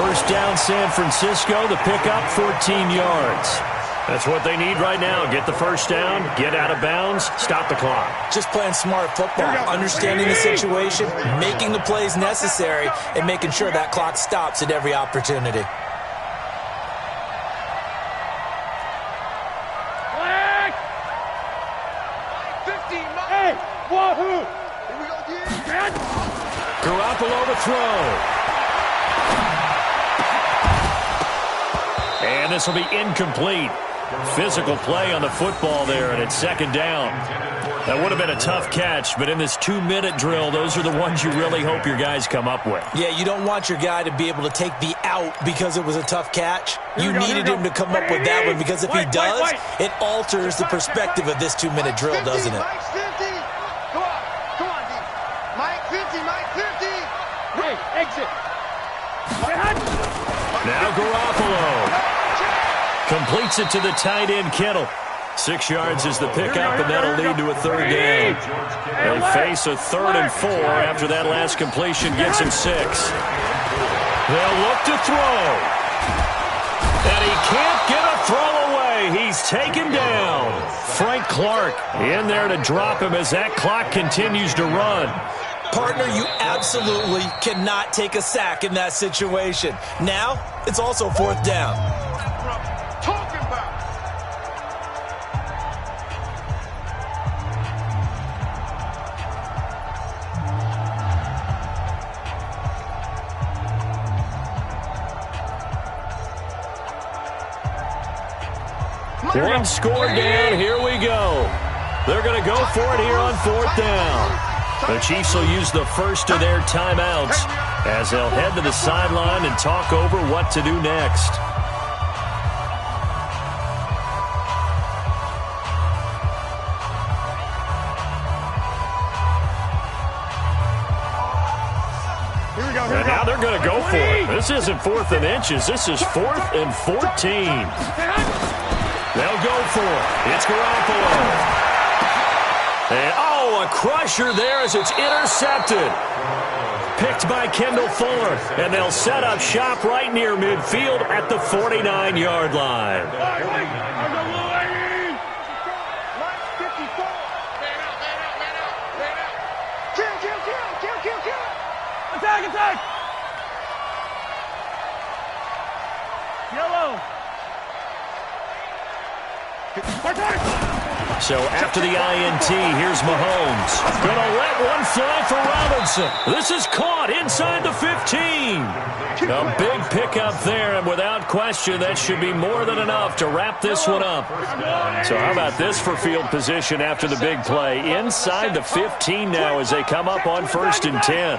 First down San Francisco. The pickup, 14 yards. That's what they need right now. Get the first down, get out of bounds, stop the clock. Just playing smart football, understanding the situation, making the plays necessary, and making sure that clock stops at every opportunity. Hey, wahoo! Garoppolo to throw. And this will be incomplete. Physical play on the football there, and it's second down. That would have been a tough catch, but in this 2-minute drill, those are the ones you really hope your guys come up with. Yeah, you don't want your guy to be able to take the out because it was a tough catch. You needed him to come up with that one, because if he does, it alters the perspective of this 2-minute drill, doesn't it? Mike 50. Come on, D. Mike 50, Mike 50. Hey, exit. Now Garoppolo completes it to the tight end, Kittle. 6 yards is the pickup, and that'll lead to a third down. They'll face a 3rd and 4 after that last completion gets him 6. They'll look to throw. And he can't get a throw away. He's taken down. Frank Clark in there to drop him as that clock continues to run. Partner, you absolutely cannot take a sack in that situation. Now, it's also 4th down. Talking about. One score down. Here we go. They're going to go for it here on 4th down. The Chiefs will use the first of their timeouts as they'll head to the sideline and talk over what to do next. And now they're going to go for it. This isn't 4th and inches. This is 4th and 14. They'll go for it. It's Garoppolo. And, a crusher there as it's intercepted. Picked by Kendall Fuller. And they'll set up shop right near midfield at the 49-yard line. Attack! Yellow. So after the INT, here's Mahomes. Gonna let one fly for Robinson. This is caught inside the 15. A big pickup there, and without question, that should be more than enough to wrap this one up. So how about this for field position after the big play? Inside the 15 now as they come up on 1st and 10.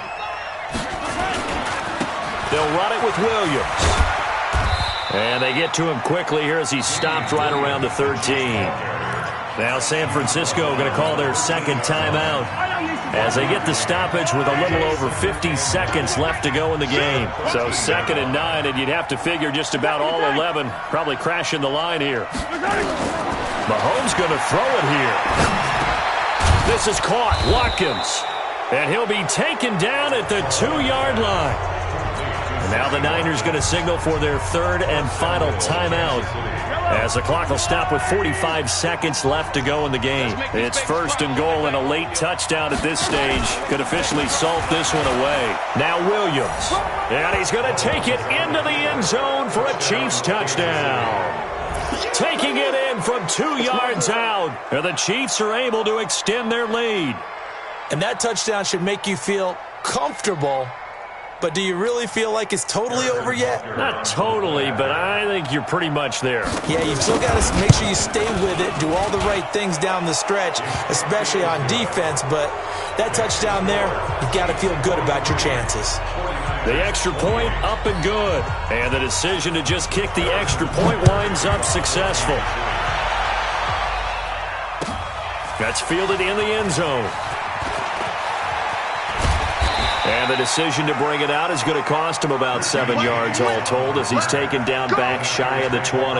They'll run it with Williams. And they get to him quickly here as he's stopped right around the 13. Now San Francisco going to call their second timeout as they get the stoppage with a little over 50 seconds left to go in the game. So 2nd and 9, and you'd have to figure just about all 11 probably crashing the line here. Mahomes going to throw it here. This is caught. Watkins. And he'll be taken down at the 2-yard line. And now the Niners going to signal for their 3rd and final timeout as the clock will stop with 45 seconds left to go in the game. It's 1st and goal, and a late touchdown at this stage could officially salt this one away. Now Williams. And he's going to take it into the end zone for a Chiefs touchdown. Taking it in from 2 yards out. And the Chiefs are able to extend their lead. And that touchdown should make you feel comfortable. But do you really feel like it's totally over yet? Not totally, but I think you're pretty much there. Yeah, you've still got to make sure you stay with it, do all the right things down the stretch, especially on defense. But that touchdown there, you've got to feel good about your chances. The extra point up and good. And the decision to just kick the extra point winds up successful. That's fielded in the end zone. And the decision to bring it out is going to cost him about 7 yards all told as he's taken down back shy of the 20.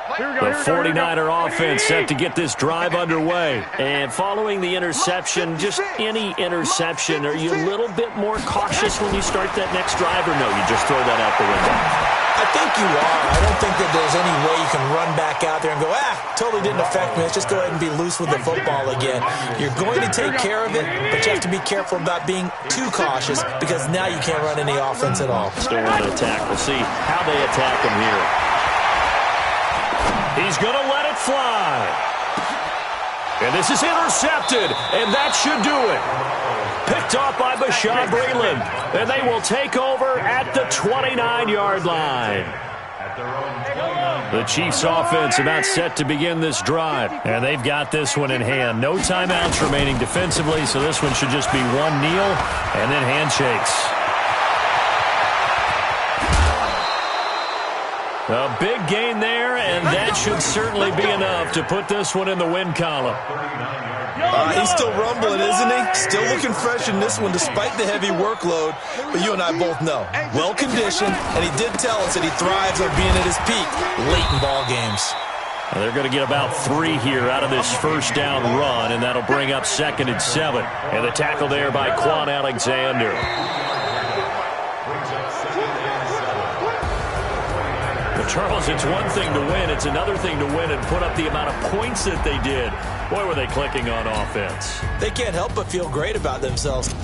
The 49er offense set to get this drive underway. And following the interception, just any interception, are you a little bit more cautious when you start that next drive, or no, you just throw that out the window? I think you are. I don't think that there's any way you can run back out there and go, totally didn't affect me. Let's just go ahead and be loose with the football again. You're going to take care of it, but you have to be careful about being too cautious because now you can't run any offense at all. Still want to attack. We'll see how they attack him here. He's going to let it fly. And this is intercepted, and that should do it. Picked off by Bashaud Breeland, and they will take over at the 29-yard line. The Chiefs' offense about set to begin this drive, and they've got this one in hand. No timeouts remaining defensively, so this one should just be one kneel and then handshakes. A big gain there, and that should certainly be enough to put this one in the win column. He's still rumbling, isn't he? Still looking fresh in this one despite the heavy workload. But you and I both know, well-conditioned, and he did tell us that he thrives on being at his peak late in ball games. They're going to get about 3 here out of this first down run, and that'll bring up 2nd and 7. And the tackle there by Quan Alexander. Charles, it's one thing to win. It's another thing to win and put up the amount of points that they did. Boy, were they clicking on offense. They can't help but feel great about themselves.